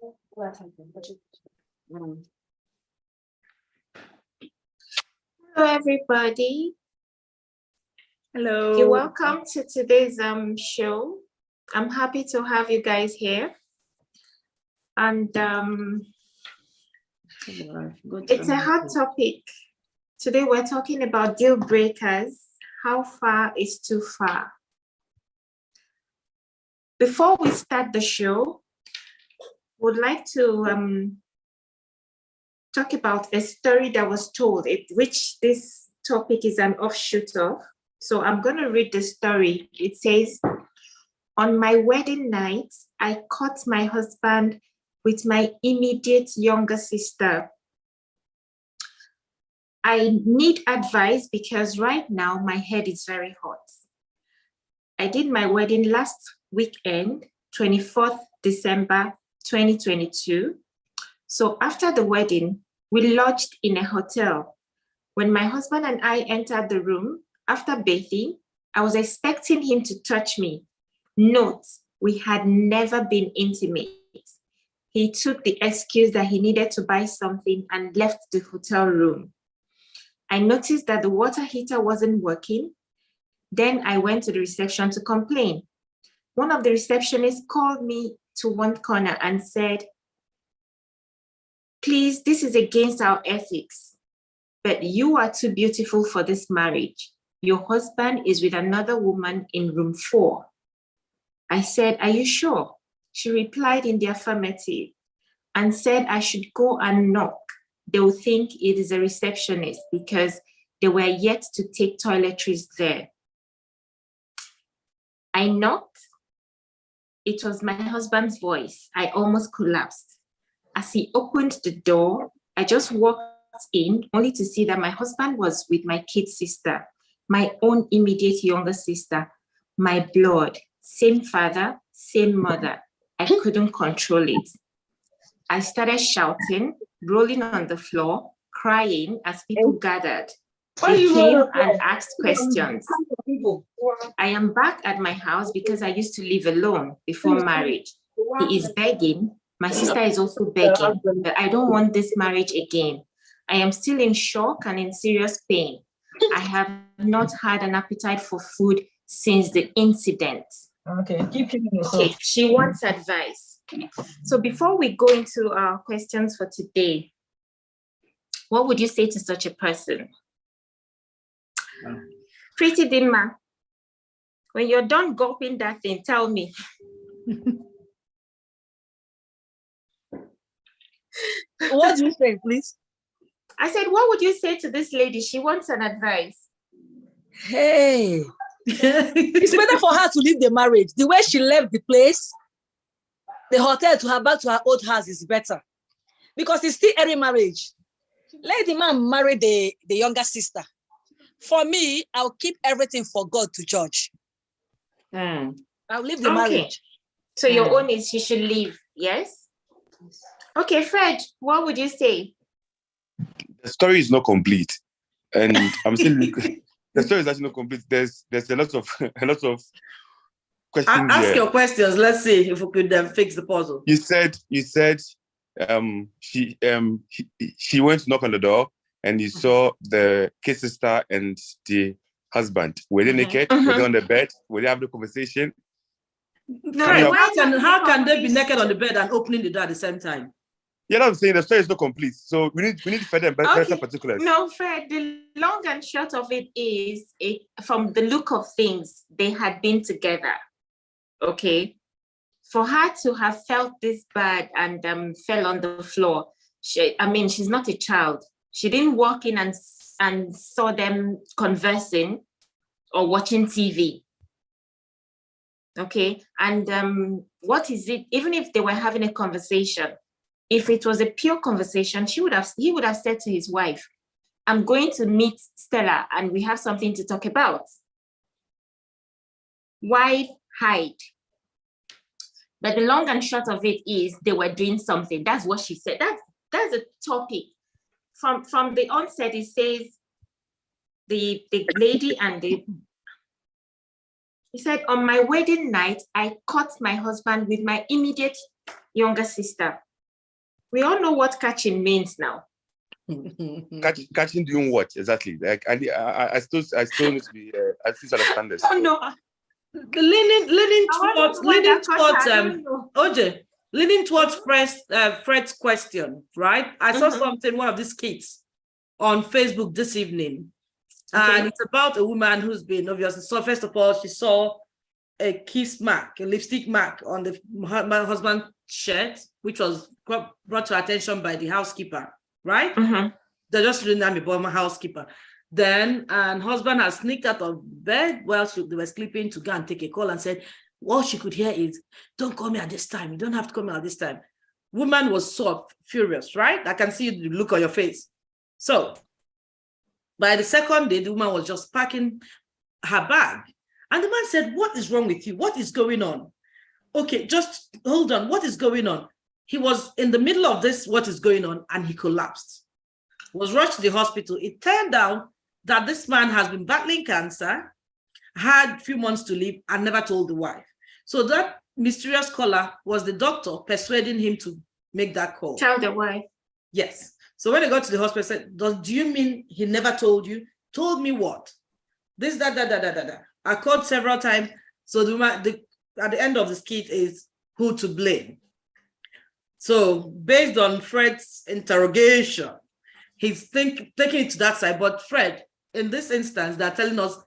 Hello, everybody. Hello. You're welcome to today's show. I'm happy to have you guys here. And it's a hot topic. Today we're talking about deal breakers. How far is too far? Before we start the show, would like to talk about a story that was told, which this topic is an offshoot of. So I'm going to read the story. It says, on my wedding night, I caught my husband with my immediate younger sister. I need advice because right now my head is very hot. I did my wedding last weekend, 24th December 2022. So after the wedding, we lodged in a hotel. When my husband and I entered the room, after bathing, I was expecting him to touch me. Note, we had never been intimate. He took the excuse that he needed to buy something and left the hotel room. I noticed that the water heater wasn't working. Then I went to the reception to complain. One of the receptionists called me to one corner and said, please, this is against our ethics, but you are too beautiful for this marriage. Your husband is with another woman in room 4. I said, are you sure? She replied in the affirmative and said I should go and knock. They will think it is a receptionist because they were yet to take toiletries there. I knocked. It was my husband's voice. I almost collapsed. As he opened the door, I just walked in only to see that my husband was with my kid sister, my own immediate younger sister, my blood, same father, same mother. I couldn't control it. I started shouting, rolling on the floor, crying as people gathered. They came and asked questions. I am back at my house because I used to live alone before marriage. He is begging. My sister is also begging, but I don't want this marriage again. I am still in shock and in serious pain. I have not had an appetite for food since the incident. Okay, keep keeping yourself. Okay, she wants advice. So before we go into our questions for today, what would you say to such a person? Pretty Dimma, when you're done gulping that thing, tell me. What do you say, please? I said, what would you say to this lady? She wants an advice. Hey, it's better for her to leave the marriage. The way she left the place, the hotel, to her back to her old house is better. Because it's still early marriage. Let the man marry the younger sister. For me, I'll keep everything for God to judge. I'll leave the marriage. So your own is she should leave, yes? Okay, Fred, what would you say? The story is not complete. And I'm still the story is actually not complete. There's a lot of questions. Ask your questions. Let's see if we could fix the puzzle. You said she went to knock on the door and you saw the kid sister and the husband. Were they naked? Were they on the bed? Were they having a conversation? No, how can they be naked on the bed and opening the door at the same time? Yeah, I'm saying the story is not complete. So we need further better particulars. No, Fred, the long and short of it is, from the look of things, they had been together. Okay. For her to have felt this bad and fell on the floor, she's not a child. She didn't walk in and saw them conversing or watching TV. Okay. And what is it? Even if they were having a conversation, if it was a pure conversation, he would have said to his wife, I'm going to meet Stella and we have something to talk about. Why hide? But the long and short of it is they were doing something. That's what she said. That's a topic. From the onset, it says the lady and he said, on my wedding night, I caught my husband with my immediate younger sister. We all know what catching means now. Catching doing what exactly? Like I still need to be I still understand this. Oh no. Leaning towards Oche, leaning towards Fred's question, right? I saw something, one of these kids on Facebook this evening. And it's about a woman who's been obviously. So first of all, she saw a kiss mark, a lipstick mark on my husband's shirt, which was brought to attention by the housekeeper, right? They're just reading me about my housekeeper. Then, and husband has sneaked out of bed while they were sleeping to go and take a call and said, all she could hear is, don't call me at this time. You don't have to call me at this time. Woman was so furious, right? I can see the look on your face. So by the second day, the woman was just packing her bag. And the man said, what is wrong with you? What is going on? Okay, just hold on. What is going on? He was in the middle of this, what is going on, and he collapsed. Was rushed to the hospital. It turned out that this man has been battling cancer, had a few months to live, and never told the wife. So that mysterious caller was the doctor persuading him to make that call. Tell the wife. Yes. So when he got to the hospital, said, do you mean he never told you? Told me what? This, that. I called several times. So at the end of the skit is who to blame. So based on Fred's interrogation, he's taking it to that side. But Fred, in this instance, they're telling us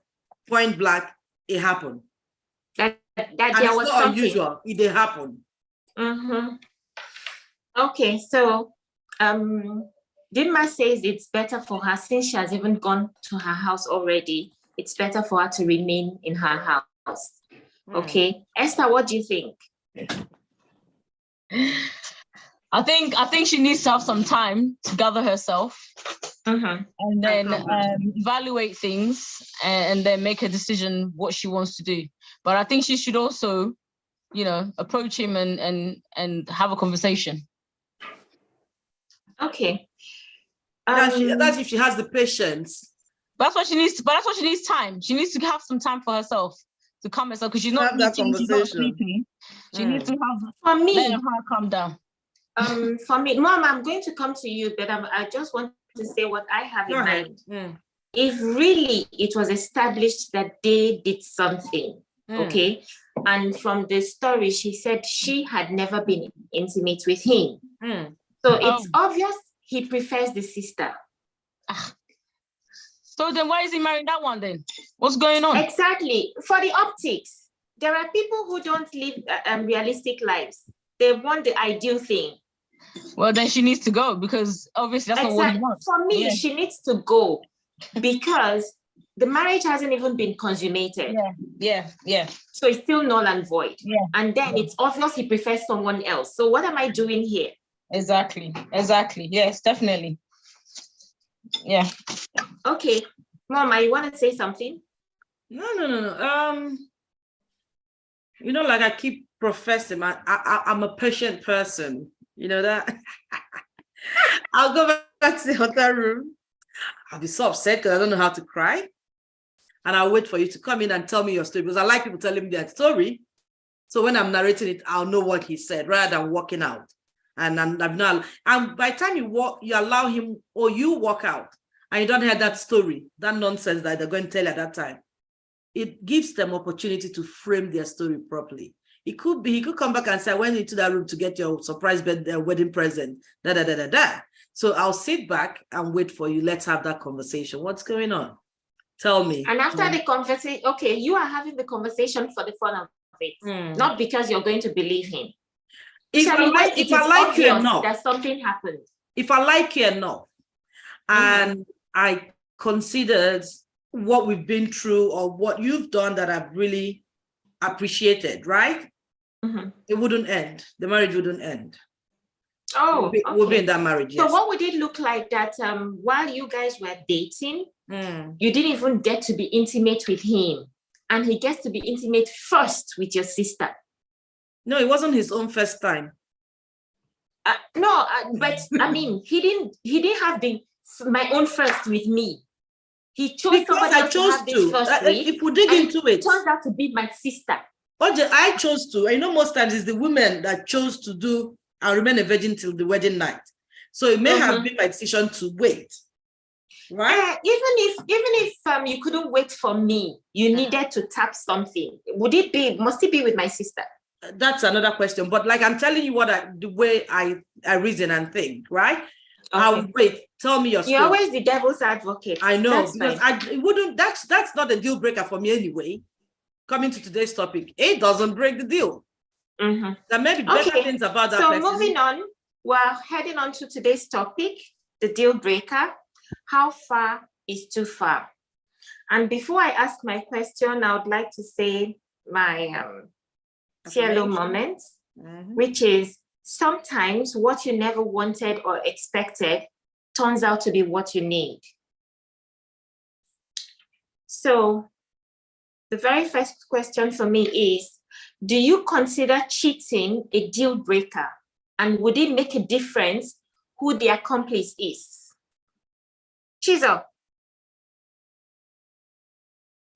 point blank, it happened. That and there was not something unusual. It did happen. Okay, so Dinma says it's better for her, since she has even gone to her house already, it's better for her to remain in her house. Okay, Esther, what do you think? I think she needs to have some time to gather herself and then evaluate things and then make a decision what she wants to do. But I think she should also, approach him and have a conversation. Okay. That's if she has the patience. That's what she needs. But that's what she needs time. She needs to have some time for herself to calm herself because she's not eating, she's not sleeping. She needs to have. For me, let her calm down. For me, Mom, I'm going to come to you, but I just want to say what I have in mind. If really it was established that they did something, okay, and from the story she said she had never been intimate with him, so it's obvious he prefers the sister. So then why is he marrying that one then? What's going on? Exactly. For the optics, there are people who don't live realistic lives. They want the ideal thing. Well, then she needs to go because obviously that's not what he wants. For me, she needs to go because the marriage hasn't even been consummated. Yeah. So it's still null and void. Yeah. And then it's obvious he prefers someone else. So what am I doing here? Exactly. Yes, definitely. Yeah. Okay. Mama, you want to say something? No. Like I keep professing, I'm a patient person. You know that? I'll go back to the hotel room. I'll be so upset because I don't know how to cry. And I'll wait for you to come in and tell me your story because I like people telling me their story. So when I'm narrating it, I'll know what he said rather than walking out. And by the time you allow him or you walk out and you don't hear that story, that nonsense that they're going to tell you at that time, it gives them opportunity to frame their story properly. He could come back and say, I went into that room to get your surprise wedding present, So I'll sit back and wait for you. Let's have that conversation. What's going on? Tell me. And after the conversation, okay, you are having the conversation for the fun of it, not because you're going to believe him. If I like you enough, that something happened. If I like you enough, and I considered what we've been through or what you've done that I've really appreciated, right? It wouldn't end. The marriage wouldn't end. We'll be in that marriage. Yes. So what would it look like that while you guys were dating, you didn't even get to be intimate with him, and he gets to be intimate first with your sister? No, it wasn't his own first time. But I mean, he didn't have my own first with me. He chose somebody else to have this first with. If we dig into it, turns out to be my sister. Oche, I chose to. I know most times it's the women that chose to do I'll remain a virgin till the wedding night. So it may have been my decision to wait. Right? Even if you couldn't wait for me, you needed to tap something. Must it be with my sister? That's another question. But like I'm telling you the way I reason and think, right? Okay. I'll wait. Tell me your story. You're always the devil's advocate. I know, because that's not a deal breaker for me anyway. Coming to today's topic, it doesn't break the deal. There may be better things about that. So moving on, we're heading on to today's topic, the deal breaker. How far is too far? And before I ask my question, I would like to say my TLO moment, which is sometimes what you never wanted or expected turns out to be what you need. So the very first question for me is, do you consider cheating a deal breaker? And would it make a difference who the accomplice is? Chizo.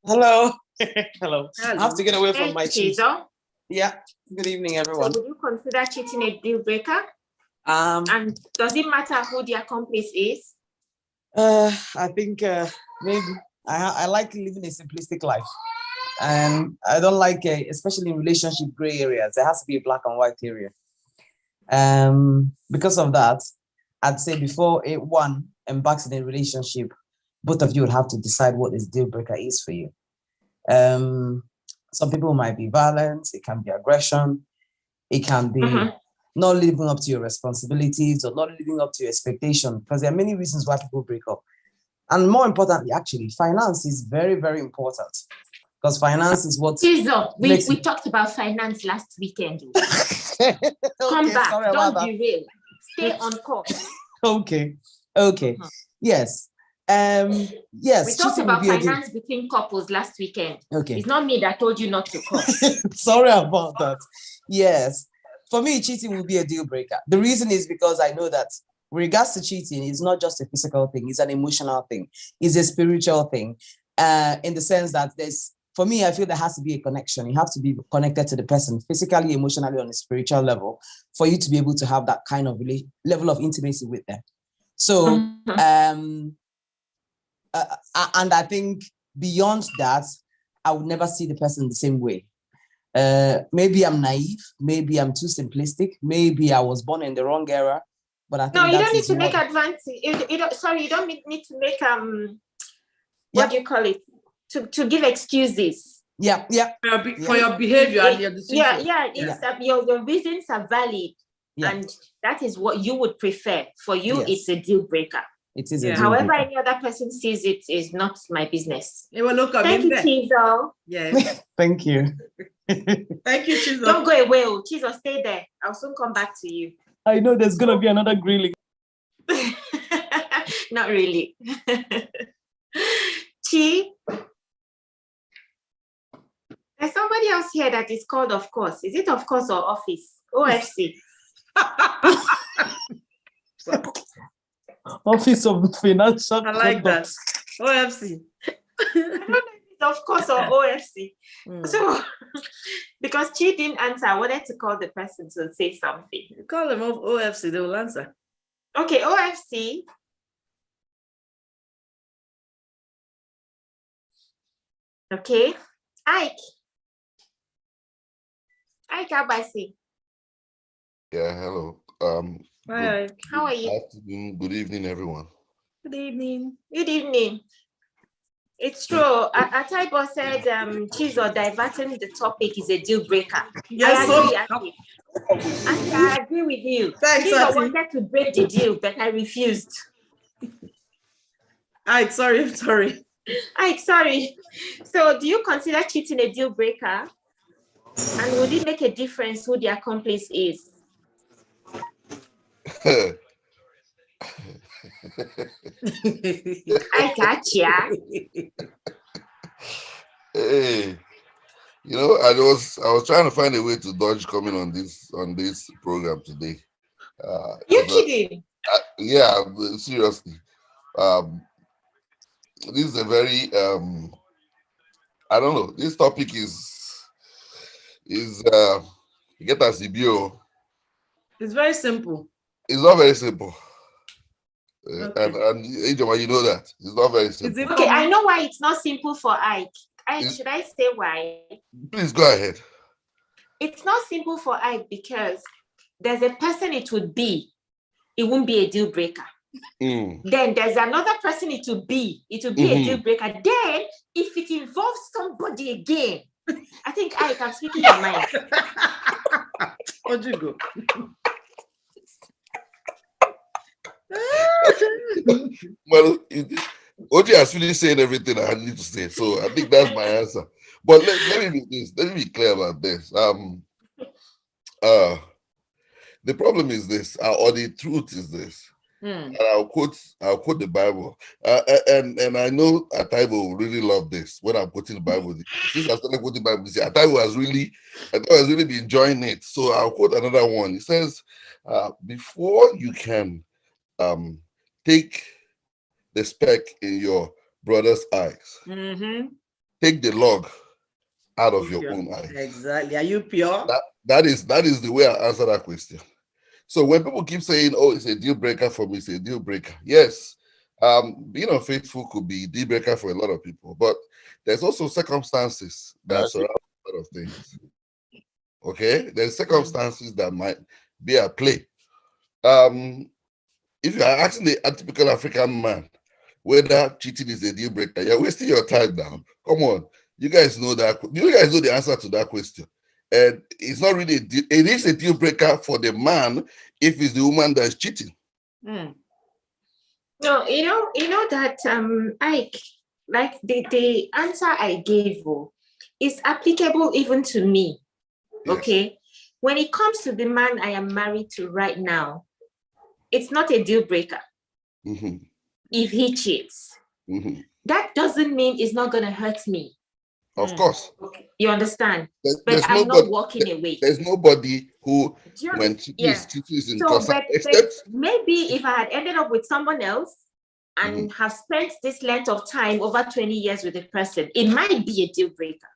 Hello. Hello. I have to get away from my cheese. Chizo. Yeah. Good evening, everyone. So would you consider cheating a deal breaker? And does it matter who the accomplice is? I think maybe I like living a simplistic life. And I don't like, especially in relationship gray areas, there has to be a black and white area. Because of that, I'd say before one embarks in a relationship, both of you would have to decide what this deal breaker is for you. Some people might be violence, it can be aggression, it can be not living up to your responsibilities or not living up to your expectation, because there are many reasons why people break up. And more importantly, actually, finance is very, very important, because finance is what... We talked about finance last weekend. Come back, don't derail. Stay on course. Okay. Yes. Yes. We talked about finance between couples last weekend. Okay. It's not me that told you not to call. Sorry about that. Yes. For me, cheating will be a deal breaker. The reason is because I know that with regards to cheating, it's not just a physical thing, it's an emotional thing, it's a spiritual thing. In the sense that for me, I feel there has to be a connection. You have to be connected to the person physically, emotionally, on a spiritual level for you to be able to have that kind of level of intimacy with them. So, and I think beyond that, I would never see the person the same way. Maybe I'm naive, maybe I'm too simplistic, maybe I was born in the wrong era, but I think no, you don't need to make advances. You don't need to make what do you call it? To give excuses. Yeah. For your behavior and your decision. Your reasons are valid, and that is what you would prefer. For you, it's a deal breaker. It is a deal However, breaker. any other person sees it is not my business. Thank you, Chizo. Yes. Thank you. Thank you, Chizo. Don't go away, Chizo. Stay there. I'll soon come back to you. I know there's gonna be another grilling. Not really. Chi. There's somebody else here that is called Of Course. Is it Of Course or Office? OFC. Office of Financial I like that. OFC. I don't know if it's Of Course or OFC. So, because Chi didn't answer, I wanted to call the person to say something. You call them off OFC, they will answer. Okay, OFC. Okay. Ike. Ike Abasi. Yeah, hello. Hi. How are you? Afternoon, good evening, everyone. Good evening. Good evening. It's true. Ataibo said Chizo diverting the topic is a deal breaker. Yes, I agree with you. Thanks, Chizo wanted to break the deal, but I refused. Ike, sorry. Ike, sorry. So do you consider cheating a deal breaker? And would it make a difference who the accomplice is? I gotcha. Hey, I was trying to find a way to dodge coming on this program today. You kidding? Yeah, seriously. This is a very I don't know. This topic is get us CBO. It's very simple. It's not very simple. Okay. And Ijoma, you know that. It's not very simple. Okay, I know why it's not simple for Ike. It's- Should I say why? Please go ahead. It's not simple for Ike because there's a person it would be. It won't be a deal breaker. Then there's another person it will be. It will be a deal breaker. Then if it involves somebody again, I think Ike, I'm speaking your mind. How'd you go? Well, Oche has really said everything I need to say, so I think that's my answer. But let me be clear about this. The problem is this, or the truth is this. And I'll quote the Bible. And I know Ataibo will really love this when I'm quoting the Bible. Since I started quoting the Bible, Ataibo has really been enjoying it. So I'll quote another one. It says, before you can take the speck in your brother's eyes, take the log out of your own eyes. Exactly. Are you pure? That is the way I answer that question. So when people keep saying, "Oh, it's a deal breaker for me," it's a deal breaker. Yes, being unfaithful could be a deal breaker for a lot of people, but there's also circumstances that surround a lot of things. Okay, there's circumstances that might be at play. If you are asking the atypical African man whether cheating is a deal breaker, you're wasting your time now. Come on, you guys know that. You guys know the answer to that question. And it's not really it is a deal breaker for the man if it's the woman that's cheating. No, you know that Ike, like the answer I gave you is applicable even to me. Yes. Okay. When it comes to the man I am married to right now, it's not a deal breaker. If he cheats. That doesn't mean it's not gonna hurt me. Of course. Okay. You understand? There's I'm not walking away. There's nobody who, when cheating is in concern, except maybe if I had ended up with someone else and have spent this length of time, over 20 years with a person, it might be a deal breaker.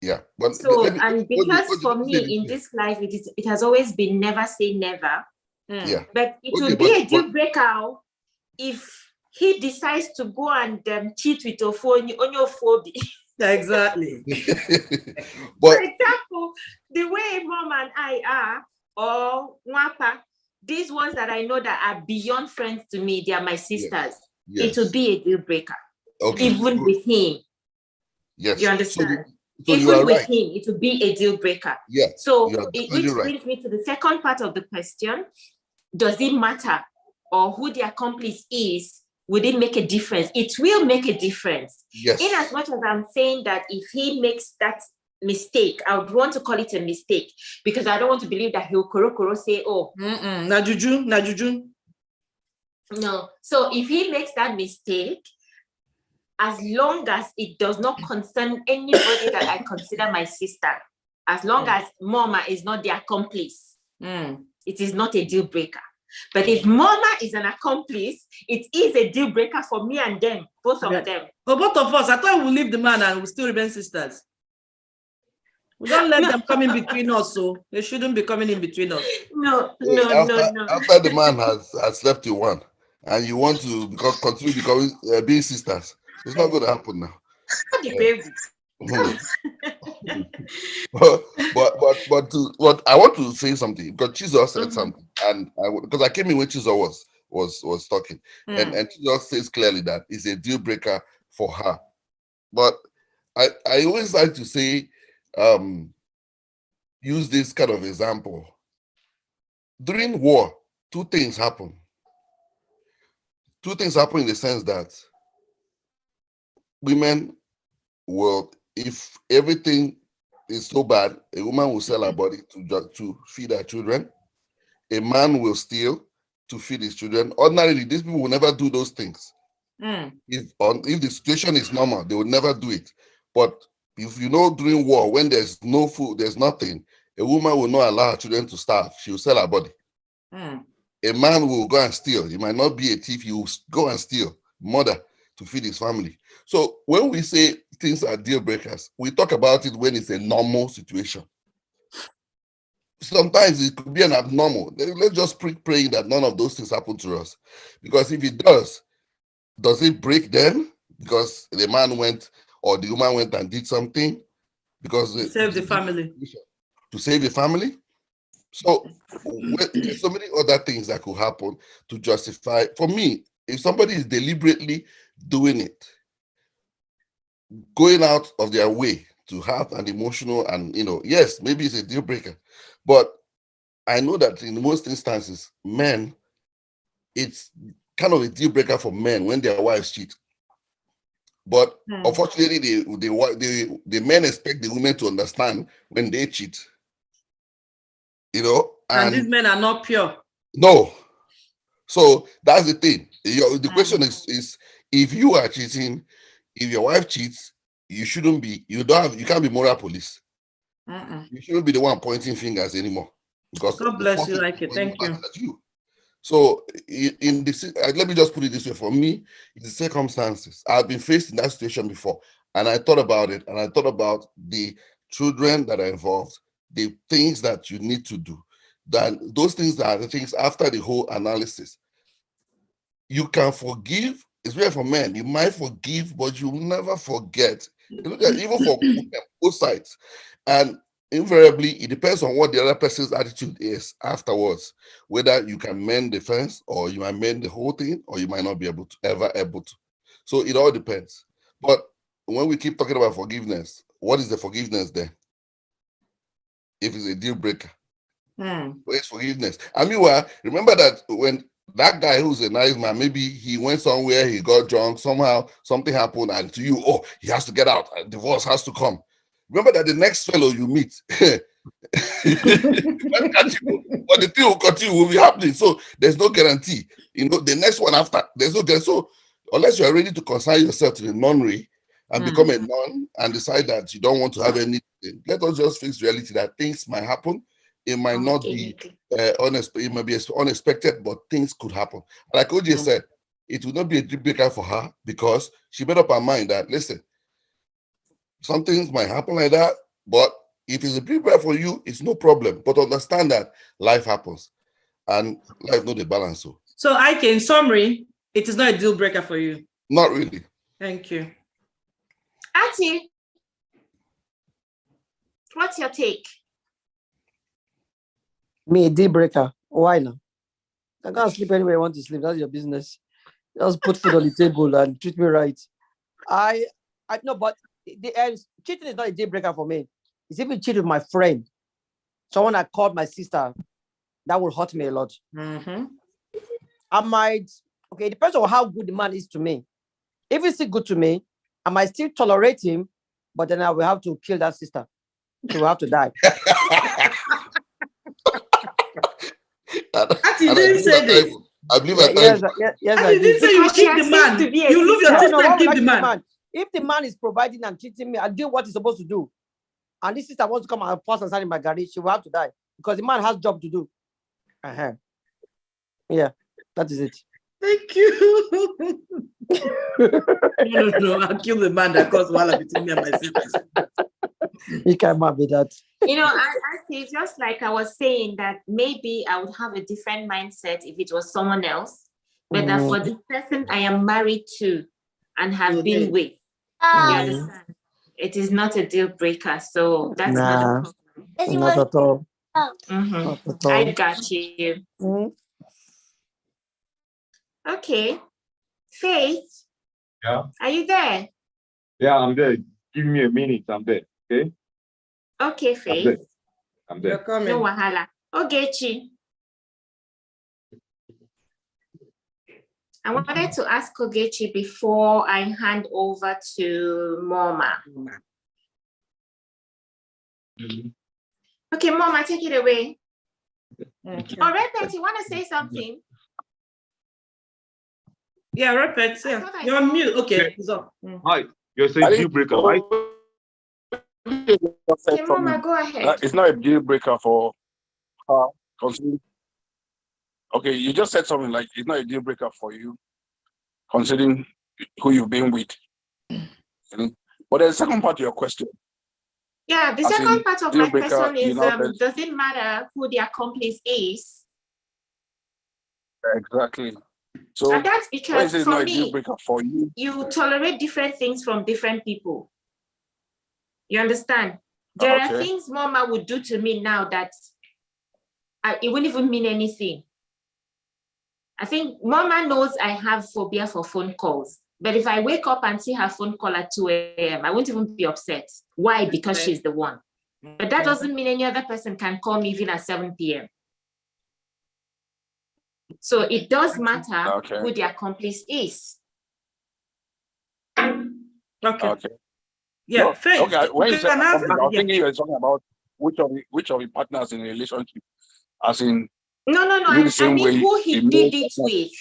Yeah. But so, because for me in this life, it has always been never say never. Yeah. But it will be a deal breaker if he decides to go and cheat with your phone on your phone. Exactly. But, for example, the way Mom and I are, or Mwapa, these ones that I know that are beyond friends to me, they are my sisters. It will be a deal breaker. Okay. Even with him. Yes. You understand? So even with him, it will be a deal breaker. Yeah. So which brings me to the second part of the question. Does it matter? Or who the accomplice is? Would it make a difference? It will make a difference. Yes. In as much as I'm saying that if he makes that mistake, I would want to call it a mistake because I don't want to believe that he'll koro say, oh. Na juju. No. So if he makes that mistake, as long as it does not concern anybody that I consider my sister, as long as Mama is not the accomplice, it is not a deal breaker. But if Mama is an accomplice, it is a deal breaker for me and them, both of them. For both of us, I thought we'll leave the man and we'll still remain sisters. We don't let them come in between us, so they shouldn't be coming in between us. No. After the man has slept with one, and you want to continue becoming being sisters, it's not going to happen now. The baby. But I want to say something because Jesus said something, and because I came in when Jesus was talking, and Jesus says clearly that it's a deal breaker for her. But I always like to say, use this kind of example. During war, two things happen. Two things happen in the sense that women will, if everything is so bad, a woman will sell her body to feed her children. A man will steal to feed his children. Ordinarily, these people will never do those things. If the situation is normal, they will never do it. But if you know during war, when there's no food, there's nothing, a woman will not allow her children to starve. She will sell her body. A man will go and steal. He might not be a thief. He will go and steal, murder, to feed his family. So when we say things are deal breakers, we talk about it when it's a normal situation. sometimes it could be an abnormal. Let's just pray that none of those things happen to us. Because if it does it break them? Because the man went or the woman went and did something? Because to save the family. To save the family? So there's so many other things that could happen to justify. For me, if somebody is deliberately doing it, going out of their way to have an emotional and, yes, maybe it's a deal breaker. But I know that in most instances, men, it's kind of a deal breaker for men when their wives cheat. But unfortunately, the men expect the women to understand when they cheat. And these men are not pure. No. So that's the thing. The question is if you are cheating, if your wife cheats, you shouldn't be, you can't be moral police. You shouldn't be the one pointing fingers anymore. Because God bless you, like it. Thank you. So in this, let me just put it this way. For me, it's the circumstances. I've been faced in that situation before, and I thought about it, and I thought about the children that are involved, the things that you need to do. Then those things are the things after the whole analysis. You can forgive. It's rare for men. You might forgive, but you will never forget. Look at even for both sides, and invariably, it depends on what the other person's attitude is afterwards, whether you can mend the fence or you might mend the whole thing, or you might not be able to. So it all depends. But when we keep talking about forgiveness, what is the forgiveness there? If it's a deal breaker, where's forgiveness? I mean, remember that when that guy who's a nice man, maybe he went somewhere, he got drunk, somehow something happened, and to you, he has to get out, divorce has to come. Remember that the next fellow you meet, but the thing will continue, will be happening. So there's no guarantee. The next one after, there's no guarantee. So unless you are ready to consign yourself to the nonary and become a nun and decide that you don't want to have anything, let us just face reality that things might happen. It might not be it might be unexpected, but things could happen. Like Oche said, it will not be a deal breaker for her because she made up her mind that, listen, some things might happen like that, but if it's a deal breaker for you, it's no problem. But understand that life happens and life not the balance. So Ike, in summary, it is not a deal breaker for you. Not really. Thank you. Ati, what's your take? Me, a deal breaker. Why not? I can't sleep anywhere I want to sleep. That's your business. Just put food on the table and treat me right. I know, but cheating is not a deal breaker for me. It's even cheating with my friend. Someone I called my sister, that will hurt me a lot. I might, it depends on how good the man is to me. If he's still good to me, I might still tolerate him, but then I will have to kill that sister. She will have to die. You didn't say this. I believe yes, I didn't say you keep the man. You lose your sister and keep the man. If the man is providing and treating me, I'll do what he's supposed to do. And this sister wants to come and force and stand in my garage, she will have to die because the man has job to do. Yeah, that is it. Thank you. No, I'll kill the man that caused wahala between me and my sister. You can't be that. I see, just like I was saying, that maybe I would have a different mindset if it was someone else, but that for the person I am married to and have been with, you understand, it is not a deal breaker. So that's not a problem. Not at all. Not at all. I got you. Okay. Faith? Yeah. Are you there? Yeah, I'm there. Give me a minute. I'm there. Okay? Okay, Faith. I'm there. You're coming. No wahala. Ogechi. I wanted to ask Ogechi before I hand over to Moma. Okay, Moma, take it away. Okay. All right, Betty, you want to say something? Yeah, repeat. Yeah. You're on mute. Okay. So, Hi. You're saying deal breaker, right? Okay, Mama, go ahead. It's not a deal breaker for her. Okay, you just said something like it's not a deal breaker for you, considering who you've been with. But there's a second part to your question. Yeah, the As second in, part of deal my breaker, question you is, know, that- does it matter who the accomplice is? exactly. So And that's why because is it not for a deal me, breaker for you? you tolerate different things from different people. You understand? There are Okay. things Mama would do to me now that it wouldn't even mean anything. I think Mama knows I have phobia for phone calls. But if I wake up and see her phone call at 2 a.m., I won't even be upset. Why? Because she's the one. But that doesn't mean any other person can call me even at 7 p.m. So it does matter who the accomplice is. Okay. Yeah. No, Faith, Okay. When you said accomplice, I was yeah. thinking you were talking about which of the partners in a relationship, as in. No. I mean who he did it partner. with,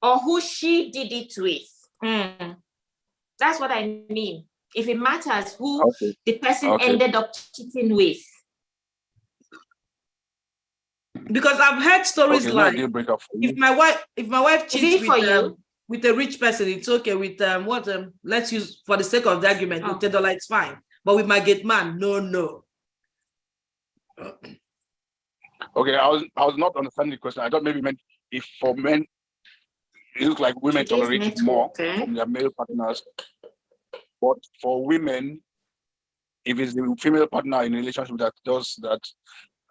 or who she did it with. That's what I mean. If it matters who the person ended up cheating with. Because I've heard stories like if my wife cheats with a rich person, it's okay. With let's use for the sake of the argument, with $10, it's fine. But with my gate man, no. Okay, I was not understanding the question. I thought maybe meant if for men it looks like women tolerate it more from their male partners. But for women, if it's the female partner in a relationship that does that,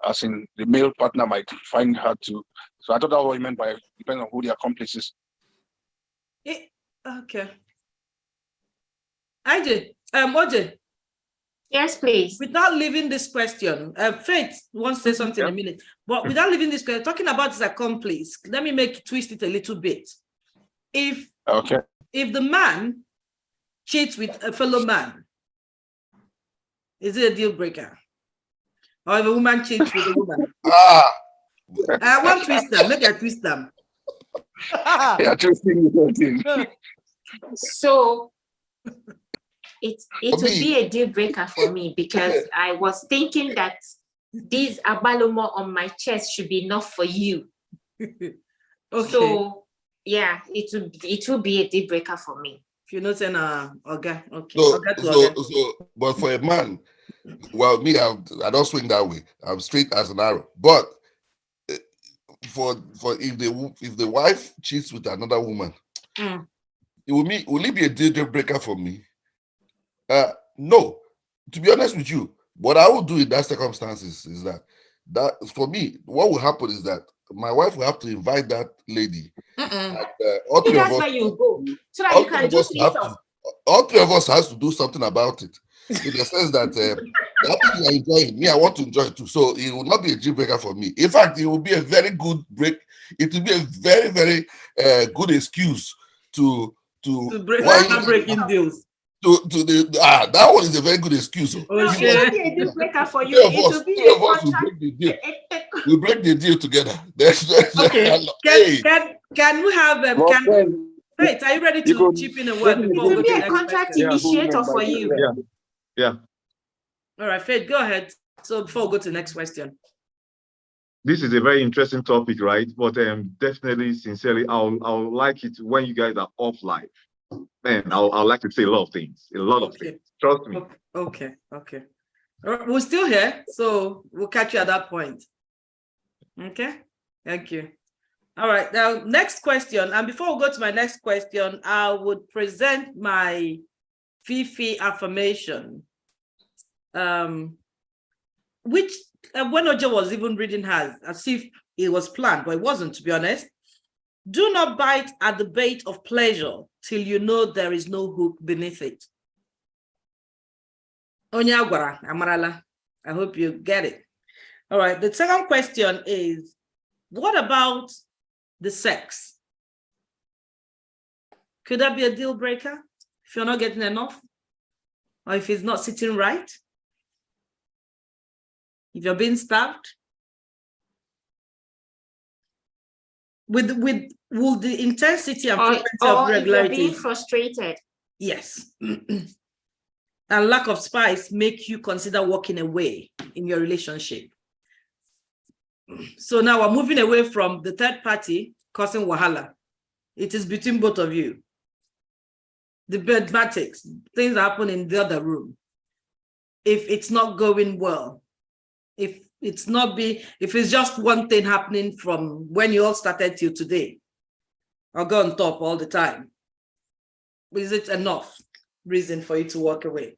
as in the male partner might find hard to. So I thought that's what you meant by depending on who the accomplice is. Okay. Oche. Yes, please. Without leaving this question, Faith wants to say something in a minute, but without leaving this question, talking about his accomplice, let me twist it a little bit. If the man cheats with a fellow man, is it a deal breaker? Or if a woman cheats with a woman? I want to twist them. Make I twist them. Yeah, twisting. So it would be a deal breaker for me because I was thinking that this abalomo on my chest should be enough for you. So yeah, it will be a deal breaker for me. If you're not saying okay. So but for a man, well, me, I don't swing that way. I'm straight as an arrow. But for if the wife cheats with another woman, will it be a deal breaker for me? No. To be honest with you, what I would do in that circumstances is that for me, what will happen is that my wife will have to invite that lady. All three of us, where you go. So that you can do all three of us has to do something about it. In the sense that that thing I enjoy, me, I want to enjoy it too. So it will not be a deal breaker for me. In fact, it will be a very good break. It will be a very, very good excuse to breaking deals. That one is a very good excuse. It will be a deal breaker for you. It will be a contract. We break the deal together. Okay. Can we have Wait, are you ready to chip in a word? It will be a contract initiator for you. Yeah. All right, Faith, go ahead. So before we go to the next question. This is a very interesting topic, right? But definitely, sincerely, I'll like it when you guys are off live. Man, I'll like to say a lot of things. Trust me. Okay. We're still here, so we'll catch you at that point. Okay, thank you. All right, now next question. And before we go to my next question, I would present my Fifi affirmation, which when Oche was even reading hers, as if it was planned, but it wasn't, to be honest. Do not bite at the bait of pleasure till you know there is no hook beneath it. Onyagwara, Amarala. I hope you get it. All right, the second question is, what about the sex? Could that be a deal breaker if you're not getting enough? Or if it's not sitting right? If you're being starved? Will the intensity and frequency of irregularities, if you're being frustrated? Yes. And lack of spice make you consider walking away in your relationship. So now we're moving away from the third party causing wahala. It is between both of you. The mathematics, things happen in the other room. if it's not going well, if it's just one thing happening from when you all started till today, or go on top all the time, is it enough reason for you to walk away?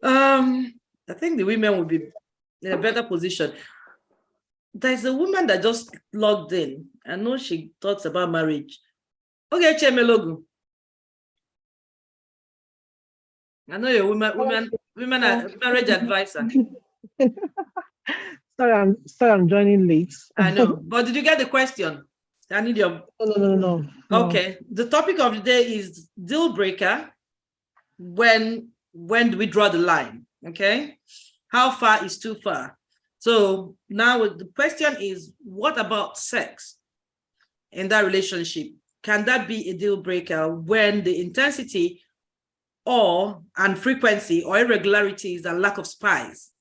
I think the women would be in a better position. There's a woman that just logged in. I know she talks about marriage. Okay, Chemelogu. I know you're a women marriage advisor. Sorry, I'm joining late. I know, but did you get the question? I need your. No. Okay, the topic of the day is deal breaker. When do we draw the line? Okay, how far is too far? So now the question is, what about sex in that relationship? Can that be a deal breaker when the intensity and frequency or irregularities and lack of spice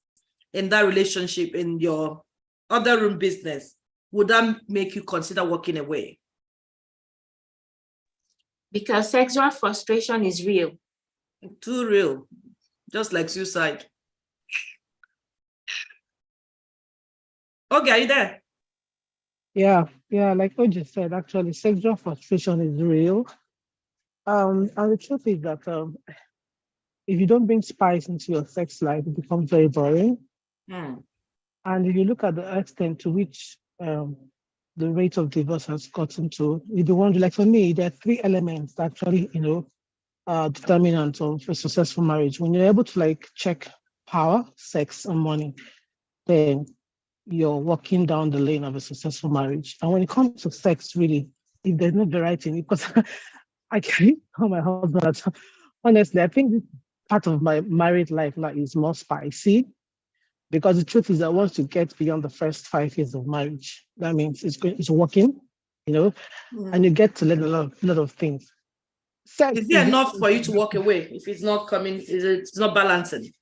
in that relationship, in your other room business, would that make you consider walking away? Because sexual frustration is real. Too real, just like suicide. Okay, are you there? Yeah, like Oche said, actually, sexual frustration is real. And the truth is that if you don't bring spice into your sex life, it becomes very boring. And if you look at the extent to which the rate of divorce has gotten to, you'd be wondering, like for me, there are 3 elements that actually, determinant of a successful marriage. When you're able to like check power, sex, and money, then you're walking down the lane of a successful marriage. And when it comes to sex, really, if there's no variety, because I can't tell my husband that, honestly, I think this part of my married life now is more spicy, because the truth is that once you get beyond the first 5 years of marriage, that means it's working, and you get to learn a lot of things. Sex is it enough for you to walk away if it's not coming? It's not balancing?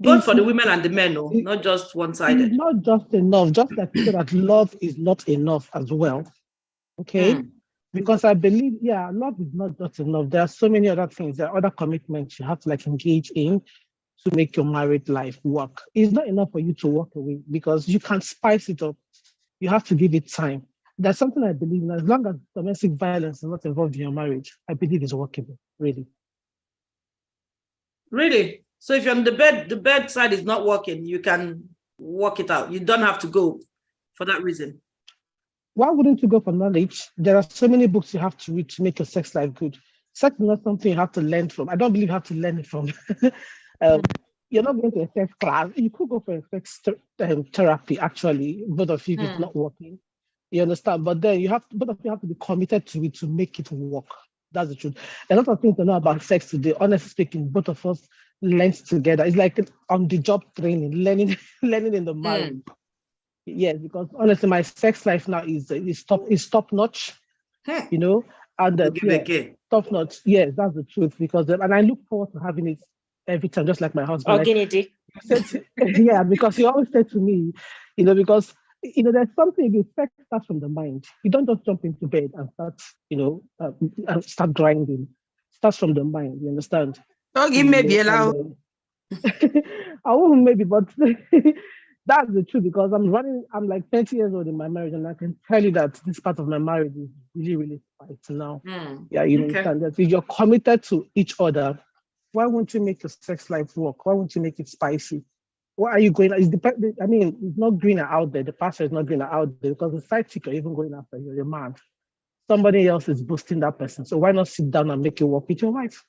Both for the women and the men, not just one-sided. It's not just enough, just like you said that love is not enough as well. Okay? Because I believe, love is not just enough. There are so many other things, there are other commitments you have to like engage in to make your married life work. It's not enough for you to walk away because you can spice it up. You have to give it time. That's something I believe in. As long as domestic violence is not involved in your marriage, I believe it's workable, really. Really? So if you're on the bed, the bedside is not working, you can work it out. You don't have to go for that reason. Why wouldn't you go for knowledge? There are so many books you have to read to make your sex life good. Sex is not something you have to learn from. I don't believe you have to learn it from. You're not going to a sex class. You could go for a sex therapy, actually, both of you, if it's not working. You understand? But then both of you have to be committed to it to make it work. That's the truth. A lot of things to know about sex today. Honestly speaking, both of us learn together. It's like on-the-job training, learning in the marriage. Yes, because honestly, my sex life now is top notch. And top notch. Yes, that's the truth. Because and I look forward to having it every time, just like my husband. Because he always said to me, because there's something, sex starts from the mind. You don't just jump into bed and start, and start grinding. It starts from the mind. You understand? Okay, maybe allow. I won't maybe, but that's the truth, because I'm like 30 years old in my marriage, and I can tell you that this part of my marriage is really, really spicy now. Understand that if you're committed to each other, why won't you make your sex life work? Why won't you make it spicy? Why are you going? It's not greener out there. The pasture is not greener out there, because the side chick you're even going after, you're a man. Somebody else is boosting that person. So why not sit down and make it work with your wife?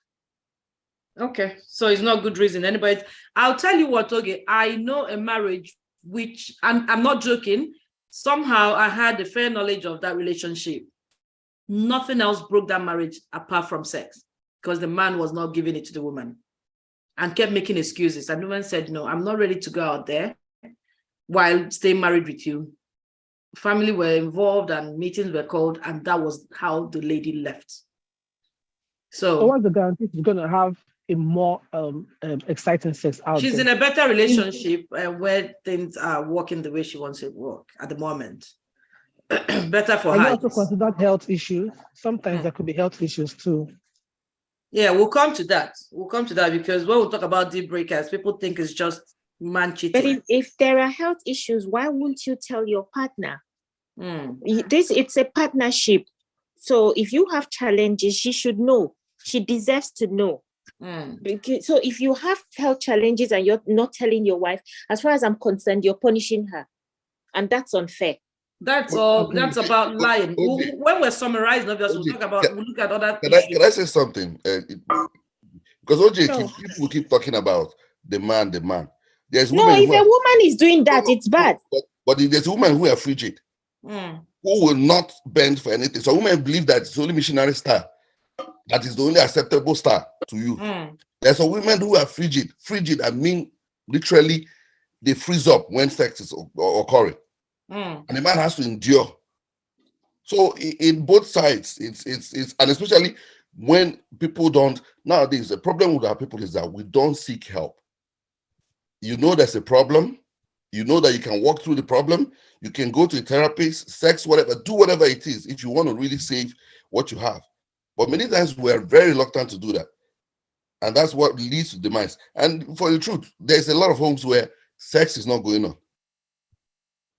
Okay, so it's not good reason. Anybody, I'll tell you what, okay, I know a marriage which, I'm not joking, somehow I had a fair knowledge of that relationship. Nothing else broke that marriage apart from sex, because the man was not giving it to the woman and kept making excuses. And the woman said, no, I'm not ready to go out there while staying married with you. Family were involved and meetings were called, and that was how the lady left. So what's the guarantee she's going to have a more exciting sex out she's there? in a better relationship where things are working the way she wants it to work at the moment. Better for her. You also consider health issues. Sometimes there could be health issues too. Yeah, we'll come to that. We'll come to that because when we talk about deal breakers, people think it's just man cheating. But if there are health issues, why won't you tell your partner? It's a partnership. So if you have challenges, she should know. She deserves to know. So if you have health challenges and you're not telling your wife, as far as I'm concerned, you're punishing her. And that's unfair. That's all. That's about lying. When we're summarizing, obviously, we'll look at other issues. Can I say something? Because OJ, people keep talking about the man. There's no, if a woman is doing that, it's bad. But there's women who are frigid, who will not bend for anything. So women believe that it's only missionary style that is the only acceptable style to you. There's some women who are frigid. Frigid, I mean, literally, they freeze up when sex is occurring. And the man has to endure. So in both sides, it's and especially when people don't, nowadays, the problem with our people is that we don't seek help. You know there's a problem. You know that you can walk through the problem. You can go to a therapist, sex, whatever, do whatever it is if you want to really save what you have. But many times we are very reluctant to do that. And that's what leads to demise. And for the truth, there's a lot of homes where sex is not going on.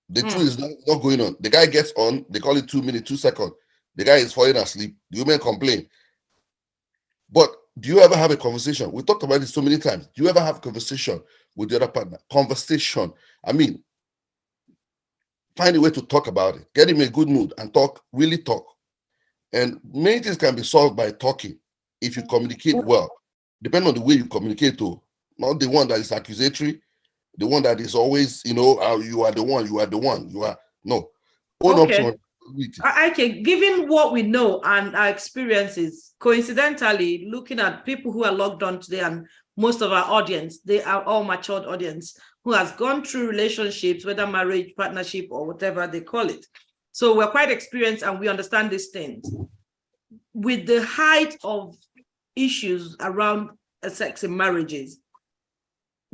The truth is not going on. The guy gets on, they call it 2 minutes, 2 seconds. The guy is falling asleep. The women complain. But do you ever have a conversation? We talked about this so many times. Do you ever have a conversation with the other partner? Conversation. I mean, find a way to talk about it. Get him in a good mood and talk, really talk. And many things can be solved by talking if you communicate well. Depending on the way you communicate to, not the one that is accusatory, the one that is always, you are the one, no. Okay. Given what we know and our experiences, coincidentally, looking at people who are logged on today and most of our audience, they are all matured audience who has gone through relationships, whether marriage, partnership, or whatever they call it. So we're quite experienced and we understand these things. With the height of issues around sex in marriages,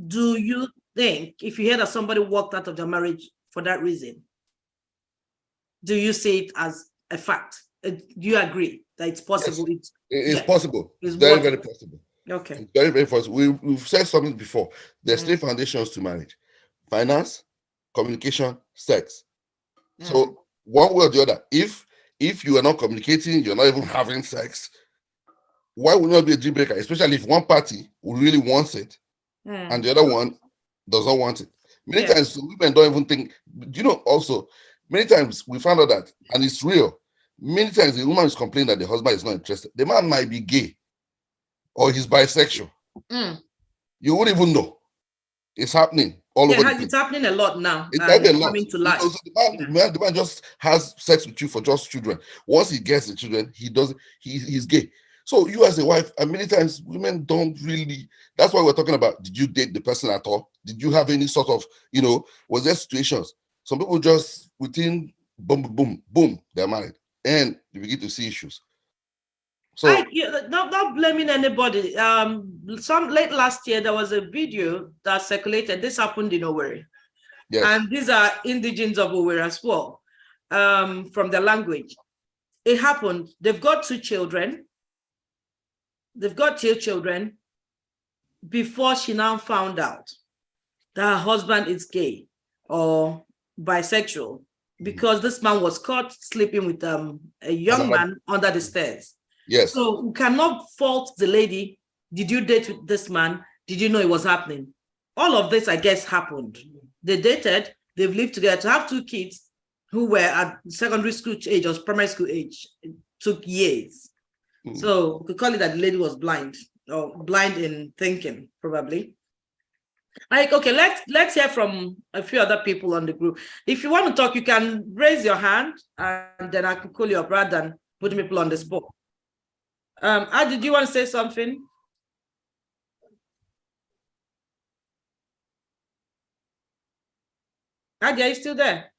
do you think, if you hear that somebody walked out of their marriage for that reason, do you see it as a fact? Do you agree that it's possible? Yes. It's possible. It's very, very possible. Okay. It's very, very possible. We've said something before. There's 3 foundations to marriage: finance, communication, sex. So one way or the other, if you are not communicating, you're not even having sex, why would not be a deal breaker? Especially if one party really wants it and the other one does not want it. Many times women don't even think, also, many times we found out that, and it's real, many times the woman is complaining that the husband is not interested. The man might be gay or he's bisexual. You wouldn't even know. It's happening all over the place. It's happening a lot now. It's happening a lot. Coming to life. The man just has sex with you for just children. Once he gets the children, he's gay. So you as a wife, and many times women don't really, that's why we're talking about, did you date the person at all? Did you have any sort of, was there situations? Some people just within boom, they're married and you begin to see issues. So not blaming anybody. Some late last year, there was a video that circulated. This happened in Owerri. Yes. And these are indigenes of Owerri as well, from their language. It happened. They've got 2 children. They've got 2 children before she now found out that her husband is gay or bisexual, because this man was caught sleeping with a young man under the stairs. Yes. So we cannot fault the lady. Did you date with this man? Did you know it was happening? All of this, I guess, happened. They dated, they've lived together. To have 2 kids who were at secondary school age or primary school age, it took years. So we could call it that the lady was blind, or blind in thinking, probably. Okay, let's hear from a few other people on the group. If you want to talk, you can raise your hand and then I can call you up rather than putting people on the spot. Did you want to say something? Adi, are you still there?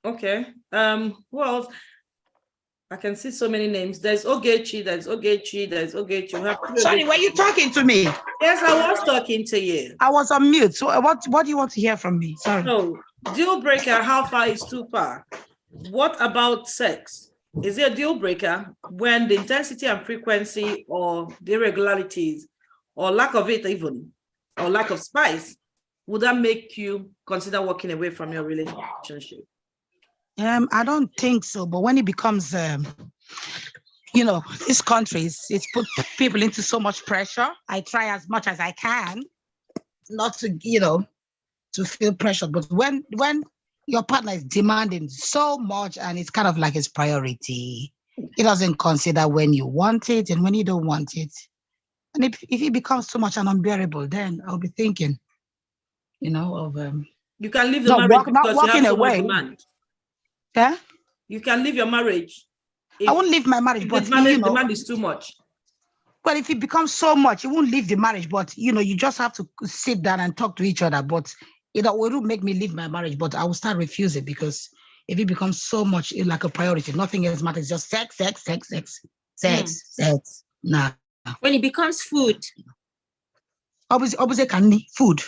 Okay. Well, I can see so many names. There's Ogechi, there's Ogechi. Sorry, were you talking to me? Yes, I was talking to you. I was on mute. So what do you want to hear from me? Sorry. So, deal breaker, how far is too far? What about sex? Is it a deal breaker when the intensity and frequency or the irregularities or lack of it even, or lack of spice, would that make you consider walking away from your relationship? I don't think so. But when it becomes, you know, these countries, it's put people into so much pressure. I try as much as I can not to, you know, to feel pressured. But when your partner is demanding so much and it's kind of like his priority, he doesn't consider when you want it and when you don't want it. And if it becomes too much and unbearable, then I'll be thinking, you know, of you can leave the marriage because you have so much demand. Yeah, you can leave your marriage. I won't leave my marriage, but the demand is too much. But if it becomes so much, you won't leave the marriage. But you know, you just have to sit down and talk to each other. But it will make me leave my marriage. But I will start refusing because if it becomes so much like a priority, nothing else matters. Just sex. Nah. When it becomes food. Obviously, can food.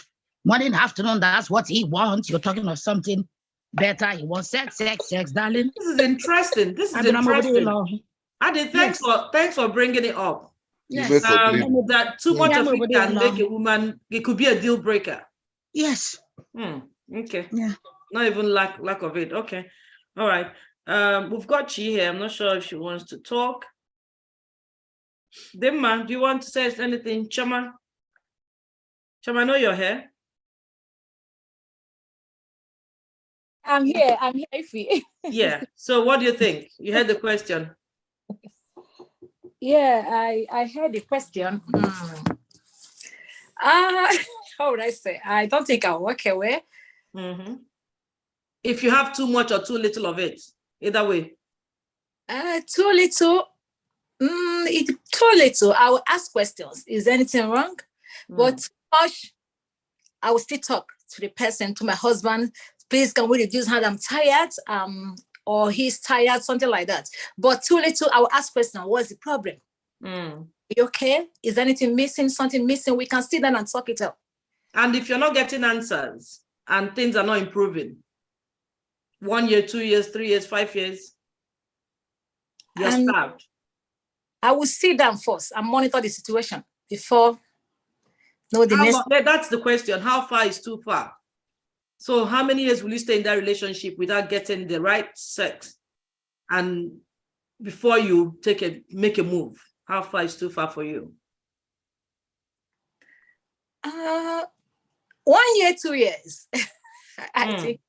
Morning, afternoon, that's what he wants. You're talking of something better. He wants sex, darling. This is interesting. Interesting. Adi, thanks for bringing it up. Yes. That too much of it can make a woman, it could be a deal breaker. Yes. Okay. Yeah. Not even lack of it. Okay. All right. We've got Chi here. I'm not sure if she wants to talk. Dimma, do you want to say anything? Chama, I know you're here. I'm here, Ify. Yeah. So what do you think? You heard the question. Yeah, I heard the question. How would I say? I don't think I'll walk away. If you have too much or too little of it, either way. Too little. Too little. I will ask questions. Is anything wrong? But too much, I will still talk to the person, to my husband. Please, can we reduce how I'm tired? Or he's tired, something like that. But too little, I will ask questions. What's the problem? You okay? Is anything missing? Something missing? We can sit down and talk it out. And if you're not getting answers and things are not improving, 1 year, 2 years, 3 years, 5 years, you're starved. I will sit down first and monitor the situation before. That's the question. How far is too far? So how many years will you stay in that relationship without getting the right sex? And before you make a move, how far is too far for you? 1 year, 2 years. I think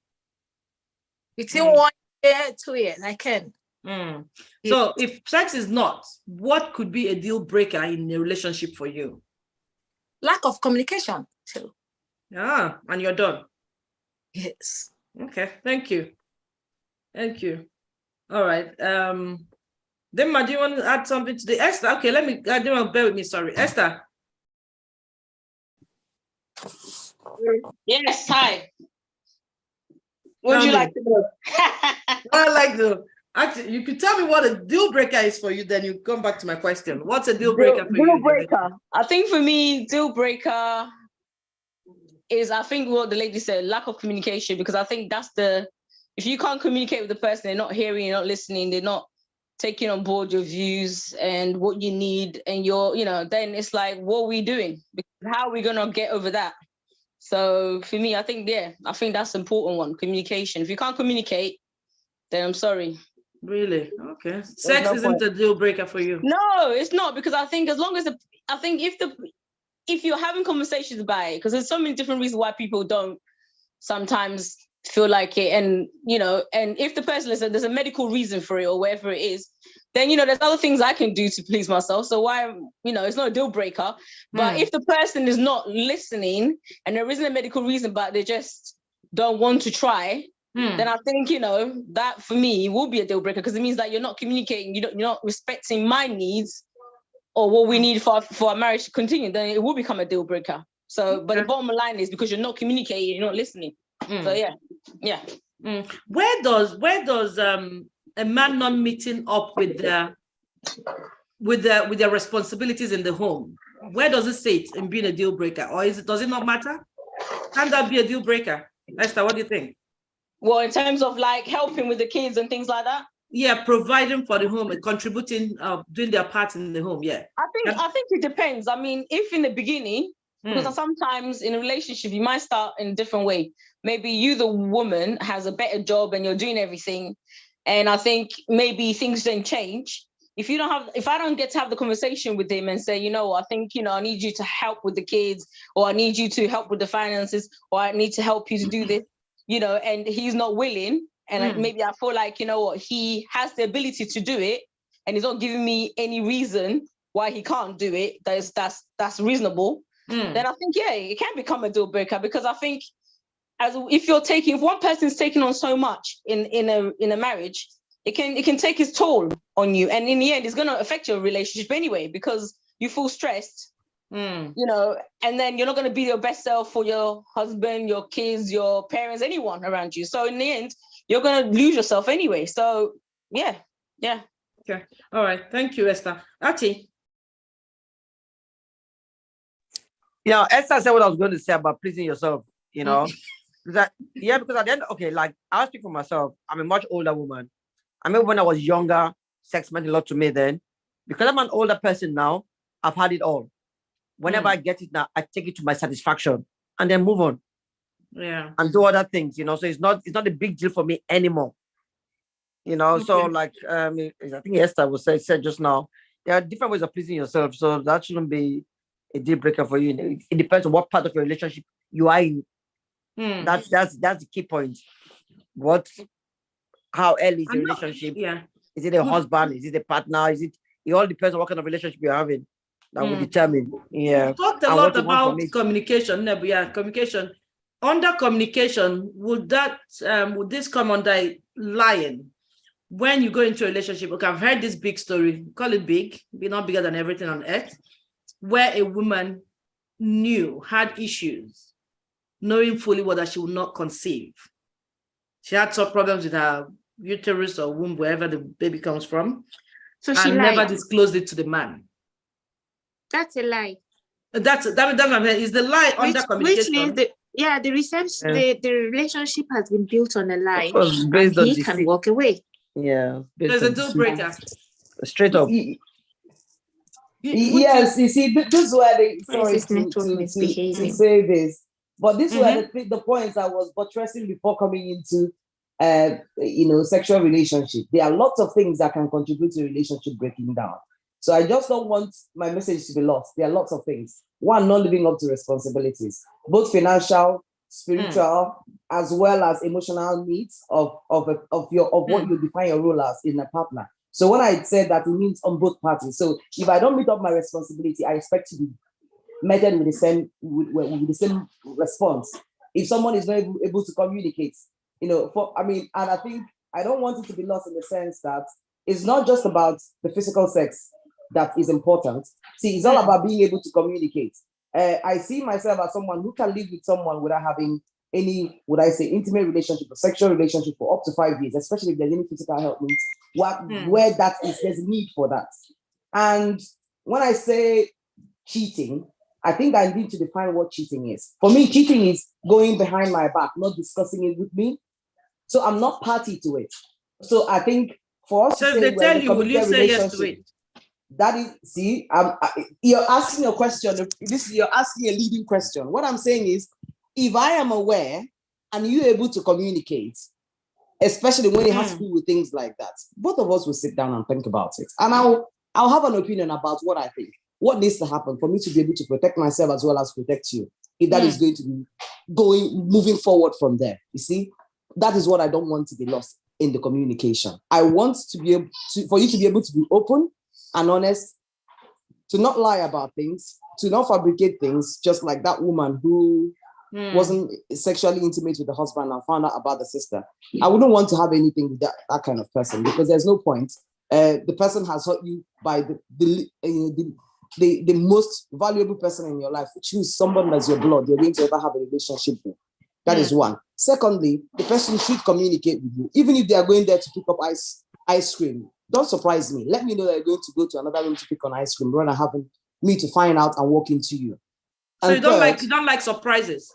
between 1 year, 2 years, I can. So if sex is not, what could be a deal breaker in a relationship for you? Lack of communication too. And you're done. Yes. Okay, thank you. All right. Dimma, do you want to add something to the Esther? Okay, bear with me, sorry. Esther. Yes, hi. What would you like to know? I like to. Actually, you could tell me what a deal breaker is for you, then you come back to my question. What's a deal breaker for you? Deal breaker. I think for me, deal breaker is, I think what the lady said, lack of communication, because I think that's if you can't communicate with the person, they're not hearing, you're not listening, they're not taking on board your views and what you need, and then it's like, what are we doing? Because how are we going to get over that? So for me, I think that's an important one, communication. If you can't communicate, then I'm sorry. Really? Okay. Sex isn't a deal breaker for you? No, it's not, because I think as long as if you're having conversations about it, because there's so many different reasons why people don't sometimes feel like it, and if the person there's a medical reason for it or whatever it is, then there's other things I can do to please myself. So why it's not a deal breaker. But if the person is not listening and there isn't a medical reason, but they just don't want to try, then I think that for me will be a deal breaker, because it means that you're not communicating, you're not respecting my needs or what we need for our marriage to continue. Then it will become a deal breaker. So, but the bottom line is, because you're not communicating, you're not listening. So yeah. Where does a man not meeting up with their responsibilities in the home, where does it sit in being a deal breaker, or does it not matter? Can that be a deal breaker? Esther, what do you think? Well, in terms of like helping with the kids and things like that? Yeah, providing for the home and contributing, doing their part in the home. Yeah. I think it depends. I mean, if in the beginning, because sometimes in a relationship you might start in a different way. Maybe you, the woman, has a better job and you're doing everything, and I think maybe things don't change. If I don't get to have the conversation with him and say, I think, I need you to help with the kids, or I need you to help with the finances, or I need to help you to do this, and he's not willing. And maybe I feel like, he has the ability to do it, and he's not giving me any reason why he can't do it. That's reasonable. Then I think, it can become a deal breaker, because I think if one person's taking on so much in a marriage, it can take its toll on you, and in the end, it's going to affect your relationship anyway, because you feel stressed. And then you're not going to be your best self for your husband, your kids, your parents, anyone around you. So in the end, you're going to lose yourself anyway. So yeah. Okay. All right. Thank you, Esther. Ati. Yeah, Esther said what I was going to say about pleasing yourself, because at the end, like I'll speak for myself. I'm a much older woman. I remember when I was younger, sex meant a lot to me then. Because I'm an older person now, I've had it all. Whenever I get it now, I take it to my satisfaction and then move on. Yeah. And do other things, so it's not a big deal for me anymore. So like I think Esther said just now, there are different ways of pleasing yourself. So that shouldn't be a deal breaker for you. It depends on what part of your relationship you are in. That's the key point. How early is the relationship? Yeah. Is it a husband? Is it a partner? It all depends on what kind of relationship you're having. That will determine. Yeah. We talked a lot about communication. Communication. Under communication, would this come under lying? When you go into a relationship, I've heard this big story, call it big, be not bigger than everything on earth, where a woman had issues, knowing fully well that she would not conceive. She had some problems with her uterus or womb, wherever the baby comes from. So she never disclosed it to the man. That's a lie. That's is the lie under communication. Which means the relationship has been built on a lie, and he can walk away. Yeah. There's a deal breaker. Straight up. Yes, you see, this is where to say this, but this were the points I was buttressing before coming into sexual relationship. There are lots of things that can contribute to relationship breaking down. So I just don't want my message to be lost. There are lots of things. One, not living up to responsibilities, both financial, spiritual, as well as emotional needs of what you define your role as in a partner. So when I said that, it means on both parties. So if I don't meet up my responsibility, I expect to be met with the same response. If someone is not able to communicate, and I think I don't want it to be lost in the sense that it's not just about the physical sex that is important. See, it's all about being able to communicate. I see myself as someone who can live with someone without having any, intimate relationship or sexual relationship for up to 5 years, especially if there's any physical health needs, where that is, there's a need for that. And when I say cheating, I think I need to define what cheating is. For me, cheating is going behind my back, not discussing it with me. So I'm not party to it. So I think for us, so if they tell you, will you say yes to it? That is, you're asking a question. You're asking a leading question. What I'm saying is, if I am aware and you're able to communicate, especially when it has to do with things like that, both of us will sit down and think about it. And I'll have an opinion about what I think, what needs to happen for me to be able to protect myself as well as protect you. If that is going to be moving forward from there, you see, that is what I don't want to be lost in the communication. I want to be able for you to be able to be open and honest, to not lie about things, to not fabricate things, just like that woman who wasn't sexually intimate with the husband and found out about the sister. I wouldn't want to have anything with that kind of person, because there's no point. The person has hurt you by the most valuable person in your life, which is someone that's your blood, you're going to ever have a relationship with. That is one. Secondly, the person should communicate with you. Even if they are going there to pick up ice cream, don't surprise me. Let me know that you're going to go to another room to pick on ice cream rather than having me to find out and walk into you. So you don't like surprises?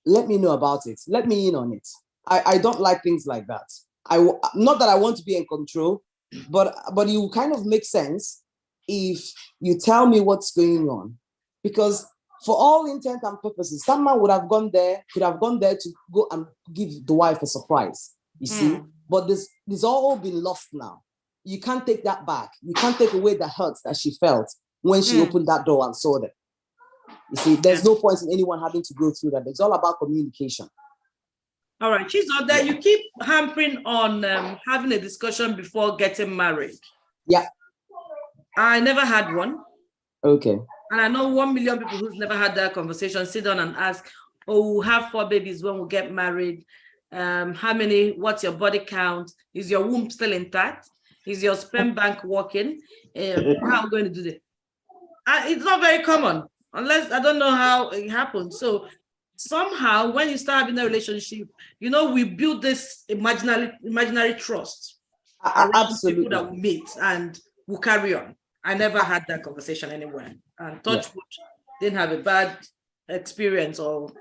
Let me know about it. Let me in on it. I don't like things like that. not that I want to be in control, but it will kind of make sense if you tell me what's going on. Because for all intent and purposes, that man could have gone there to go and give the wife a surprise, you see? But this all been lost now. You can't take that back. You can't take away the hurt that she felt when she opened that door and saw them. You see, there's no point in anyone having to go through that. It's all about communication. All right, Chizo, that you keep hampering on having a discussion before getting married. Yeah. I never had one. Okay. And I know 1 million people who's never had that conversation sit down and ask, oh, we'll have 4 babies when we get married. What's your body count? Is your womb still intact? Is your sperm bank working? How are we going to do this? It's not very common, unless I don't know how it happened. So somehow when you start having a relationship, we build this imaginary trust around people that we meet and we'll carry on. I never had that conversation anywhere. And touch wood, didn't have a bad experience or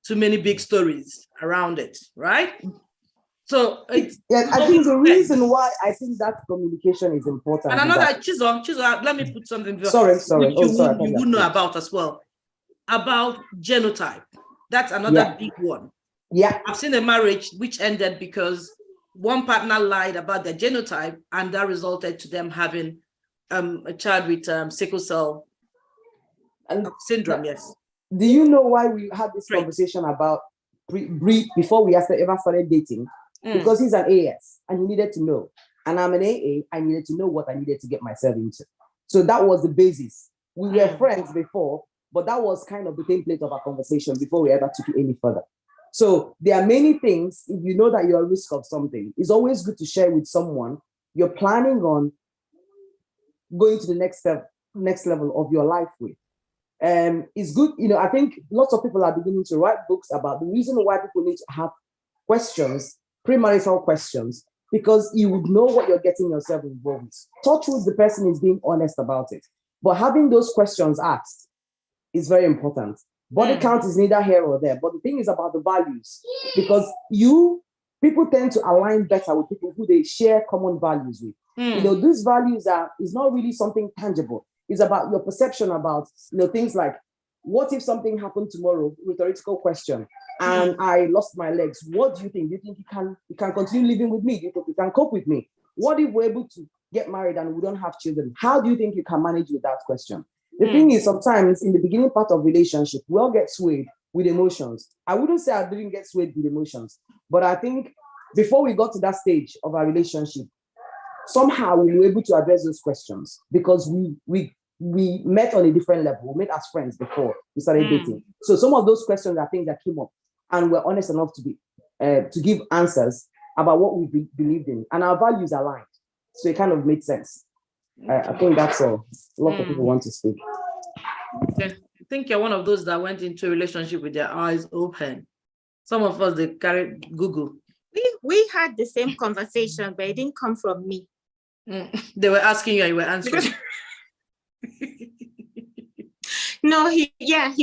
too many big stories around it, right? So I think the reason why I think that communication is important. And another Chizo, let me put something. Sorry. You would know about as well. About genotype. That's another big one. Yeah. I've seen a marriage which ended because one partner lied about their genotype, and that resulted to them having a child with sickle cell syndrome. Yes. Do you know why we had this conversation about before we ever started dating? Because he's an AS and he needed to know. And I'm an AA, I needed to know what I needed to get myself into. So that was the basis. We were friends before, but that was kind of the template of our conversation before we ever took it any further. So there are many things, if you know that you're at risk of something, it's always good to share with someone you're planning on going to the next level of your life with. It's good, I think lots of people are beginning to write books about the reason why people need to have questions, premarital questions, because you would know what you're getting yourself involved with. Touch with the person is being honest about it. But having those questions asked is very important. Body count is neither here or there, but the thing is about the values, because people tend to align better with people who they share common values with. These values is not really something tangible. It's about your perception about things like, what if something happened tomorrow? Rhetorical question. And I lost my legs. What do you think? Do you think you can continue living with me? Do you think you can cope with me? What if we're able to get married and we don't have children? How do you think you can manage with that question? The thing is, sometimes in the beginning part of relationship, we all get swayed with emotions. I wouldn't say I didn't get swayed with emotions, but I think before we got to that stage of our relationship, somehow we were able to address those questions because we met on a different level. We met as friends before we started dating. So some of those questions are things that came up, and we're honest enough to give answers about what we believed in, and our values aligned. So it kind of made sense. I think that's all. A lot of people want to speak. Okay. I think you're one of those that went into a relationship with their eyes open. Some of us, they carried Google. We had the same conversation, but it didn't come from me. They were asking you and you were answering. No, he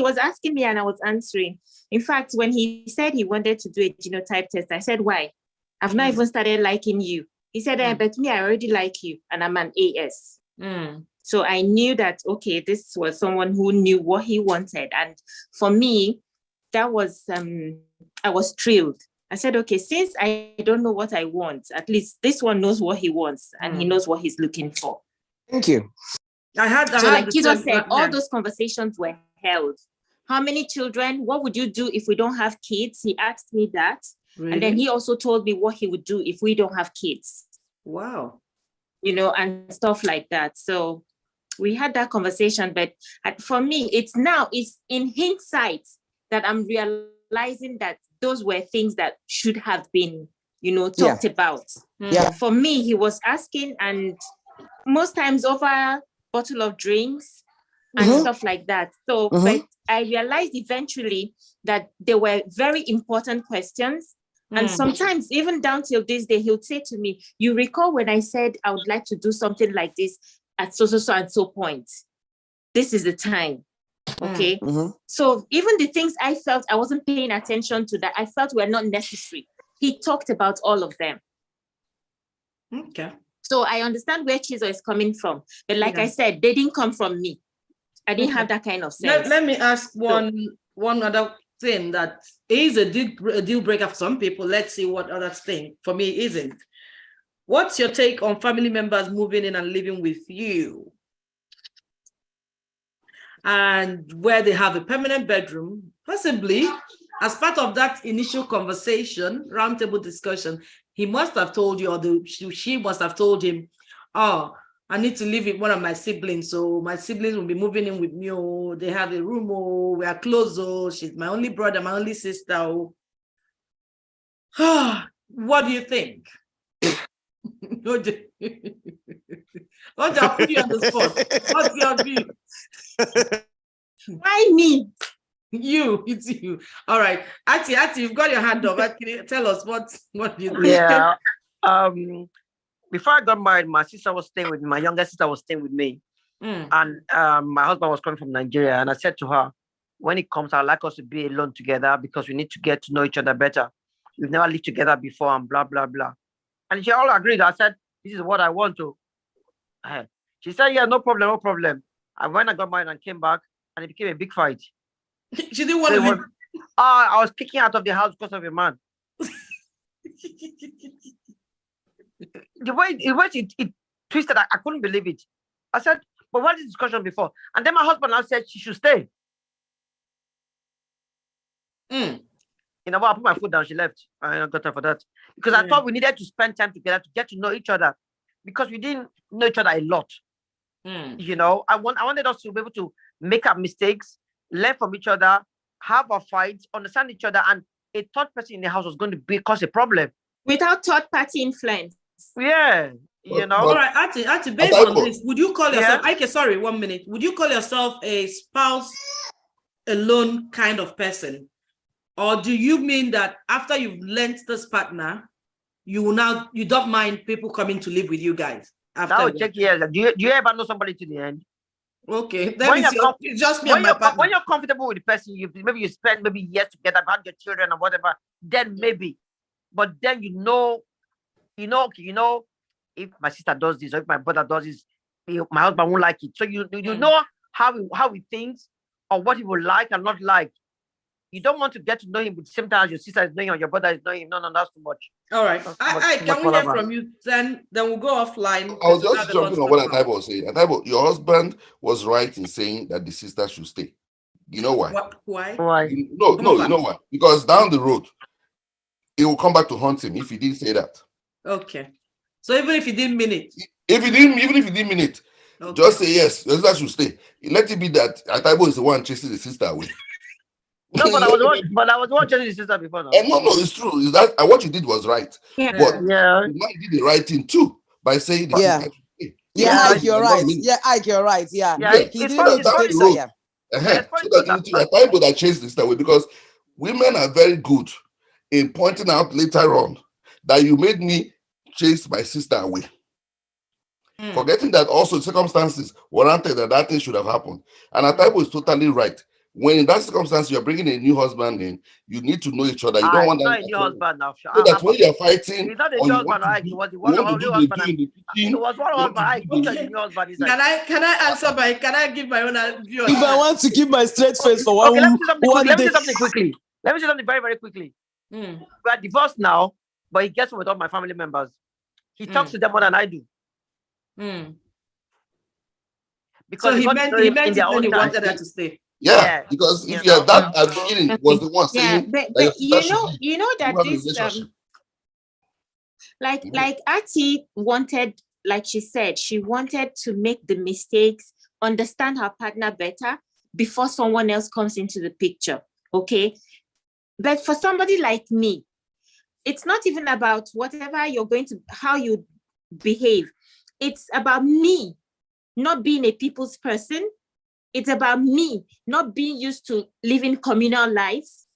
was asking me and I was answering. In fact, when he said he wanted to do a genotype test, I said, why? I've not even started liking you. He said, but me, I already like you and I'm an AS. So I knew that, okay, this was someone who knew what he wanted. And for me, that was, I was thrilled. I said, okay, since I don't know what I want, at least this one knows what he wants and he knows what he's looking for. Thank you. Like Kizo said, all those conversations were held. How many children? What would you do if we don't have kids? He asked me that. Really? And then he also told me what he would do if we don't have kids. Wow. And stuff like that. So we had that conversation. But for me, it's in hindsight that I'm realizing that those were things that should have been, talked about. Yeah. For me, he was asking, and most times over a bottle of drinks and stuff like that. So, but I realized eventually that they were very important questions. And sometimes, even down till this day, he'll say to me, you recall when I said I would like to do something like this at so and so point? This is the time. Okay. So even the things I felt I wasn't paying attention to that I felt were not necessary, he talked about all of them. Okay. So I understand where Chizo is coming from. But like I said, they didn't come from me. I didn't have that kind of sense. Let me ask one other thing that is a deal breaker for some people. Let's see what others think. For me, it isn't. What's your take on family members moving in and living with you? And where they have a permanent bedroom, possibly as part of that initial conversation, roundtable discussion, he must have told you, or she must have told him, oh, I need to live with one of my siblings, so my siblings will be moving in with me. Oh, they have a room. Oh, we are close. Oh, she's my only brother, my only sister. Oh, what do you think? Oche, I'll put you on the spot. What's your view? Why me? It's you. All right, Ati, you've got your hand up. Tell us what do you think? Yeah. Before I got married, my sister was staying with me. My younger sister was staying with me, and my husband was coming from Nigeria. And I said to her, when it comes, I'd like us to be alone together because we need to get to know each other better. We've never lived together before, and blah blah blah. And she all agreed. I said, this is what I want to. She said, yeah, no problem, no problem. And when I got married and came back, and it became a big fight. She didn't want to leave. I was kicking out of the house because of a man. The way it twisted, I couldn't believe it. I said, but what is discussion before? And then my husband now said she should stay. You know what? I put my foot down. She left. I got her for that because I thought we needed to spend time together to get to know each other because we didn't know each other a lot. You know, I wanted us to be able to make our mistakes, learn from each other, have our fights, understand each other, and a third person in the house was going to cause a problem without third party influence. Yeah, you know. All right, Ati, based on this, would you call yourself? Okay, sorry, 1 minute. Would you call yourself a spouse alone kind of person, or do you mean that after you've learned this partner, you don't mind people coming to live with you guys? After I would check. Yes. Do you ever know somebody to the end? Okay, it's just me and my partner. When you're comfortable with the person, maybe you spend years together, have your children or whatever. Then maybe, but then you know, if my sister does this or if my brother does this, my husband won't like it. So you know how he thinks or what he will like and not like. You don't want to get to know him at the same time as your sister is knowing him or your brother is knowing him. No, that's too much. All right. Can we hear from you? Then we'll go offline. I was just jumping on what Ataibo was saying. Ataibo, your husband was right in saying that the sister should stay. You know why? Why? No, you know why? Because down the road, it will come back to haunt him if he didn't say that. Okay. So even if he didn't mean it? Even if he didn't mean it, just say yes, the sister should stay. Let it be that Ataibo is the one chasing the sister away. No, but I was watching the sister before now. And no, it's true. Is that what you did was right. Yeah. But the man did the right thing too by saying the sister should stay. Ike, you're right. Yeah, Ike, you're right. Yeah. He didn't need to take Saya. So that it's Ataibo that chased the sister away because women are very good in pointing out later on that you made me chase my sister away. Forgetting that also circumstances warranted that thing should have happened. And Ataibo is totally right. When in that circumstance you're bringing a new husband in, you need to know each other. You don't want that. Not a new husband now. So that when you're fighting, he's not a new husband. He was one of the husband. It was one of husband. Can I answer by? Can I give my own view? If I want to keep my straight face for one, let me say something quickly. Let me say something very, very quickly. We are divorced now, but he gets with all my family members. He talks to them more than I do. Because so he meant it when he wanted her to stay. Yeah, because if you're that at the beginning was the one saying, but you know that this like Ati wanted, like she said, she wanted to make the mistakes, understand her partner better before someone else comes into the picture. Okay, but for somebody like me, it's not even about whatever you're going to, how you behave. It's about me not being a people's person. It's about me not being used to living communal lives.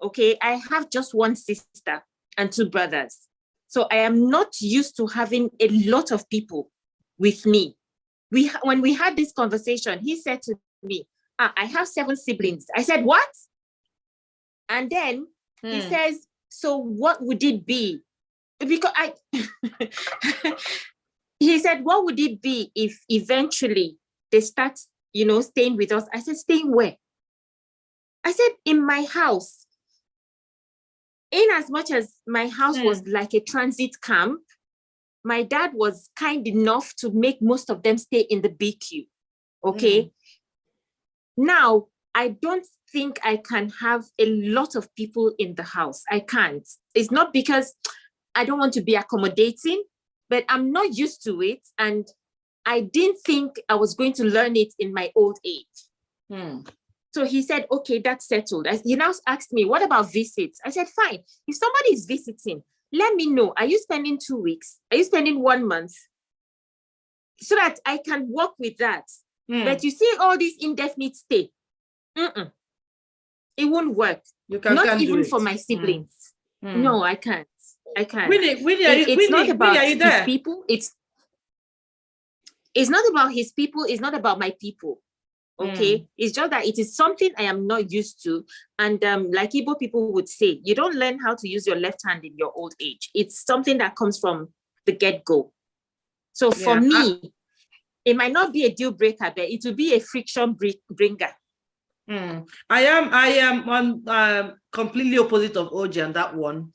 Okay, I have just one sister and 2 brothers. So I am not used to having a lot of people with me. When we had this conversation, he said to me, I have 7 siblings. I said, what? And then he says, so what would it be? because he said, what would it be if eventually they start, staying with us? I said, staying where? I said, in my house. In as much as my house was like a transit camp, my dad was kind enough to make most of them stay in the BQ. Okay. Now, I don't think I can have a lot of people in the house. I can't. It's not because I don't want to be accommodating, but I'm not used to it. And I didn't think I was going to learn it in my old age. So he said, okay, that's settled. He now asked me, what about visits? I said, fine. If somebody is visiting, let me know. Are you spending 2 weeks? Are you spending 1 month? So that I can work with that. But you see all this indefinite stay. It won't work. Not even for my siblings. No, I can't. I can't. It's not about his people. It's not about his people. It's not about my people. Okay. It's just that it is something I am not used to. And like Igbo people would say, you don't learn how to use your left hand in your old age. It's something that comes from the get-go. So for me, it might not be a deal breaker, but it will be a friction bringer. I am on completely opposite of Oche on that one.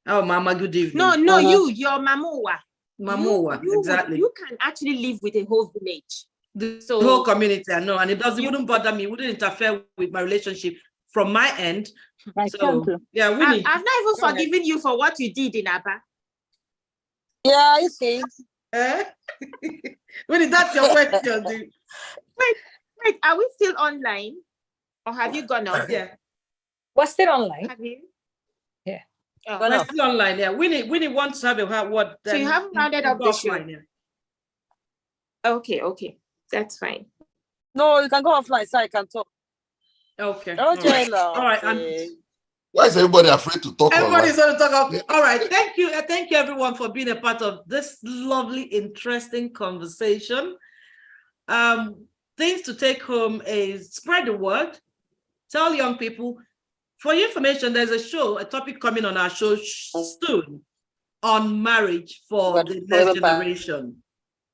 Oh, Mama, good evening. No, you're Mamowa. Mamowa, exactly. You can actually live with a whole village. The whole community, I know, and it wouldn't bother me, it wouldn't interfere with my relationship from my end. Yeah, I've not even forgiven you for what you did in Aba. Yeah, you see. Winnie, that's your question, dude. Wait, are we still online? Or have you gone off? Yeah. We're still online. Have you? Yeah. Oh, we're still online, yeah. Winnie wants to have a word. So you haven't rounded up the show? Yeah. Okay. That's fine. No, you can go offline so I can talk. Okay. All right. Why is everybody afraid to talk? Everybody's going to talk. Okay. All right. Thank you. Thank you, everyone, for being a part of this lovely, interesting conversation. Things to take home is spread the word. Tell young people. For your information, there's a topic coming on our show soon on marriage for the next generation.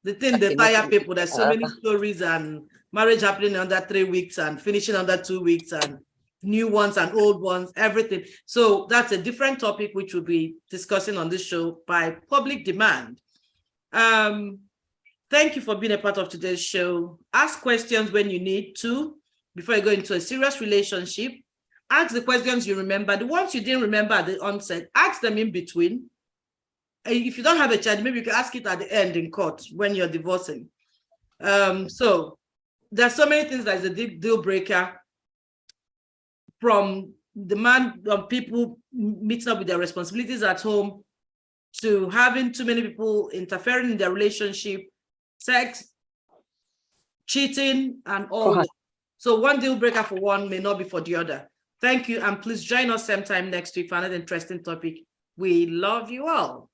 The thing they tire people, there's so many stories and marriage happening under 3 weeks and finishing under 2 weeks and new ones and old ones, everything. So that's a different topic which we'll be discussing on this show by public demand. Thank you for being a part of today's show. Ask questions when you need to before you go into a serious relationship. Ask the questions you remember. The ones you didn't remember at the onset, ask them in between. If you don't have a child, maybe you can ask it at the end in court when you're divorcing. So there's so many things that is a deal breaker, from the people meeting up with their responsibilities at home to having too many people interfering in their relationship, sex, cheating, and all that. So one deal breaker for one may not be for the other. Thank you, and please join us same time next week for another interesting topic. We love you all.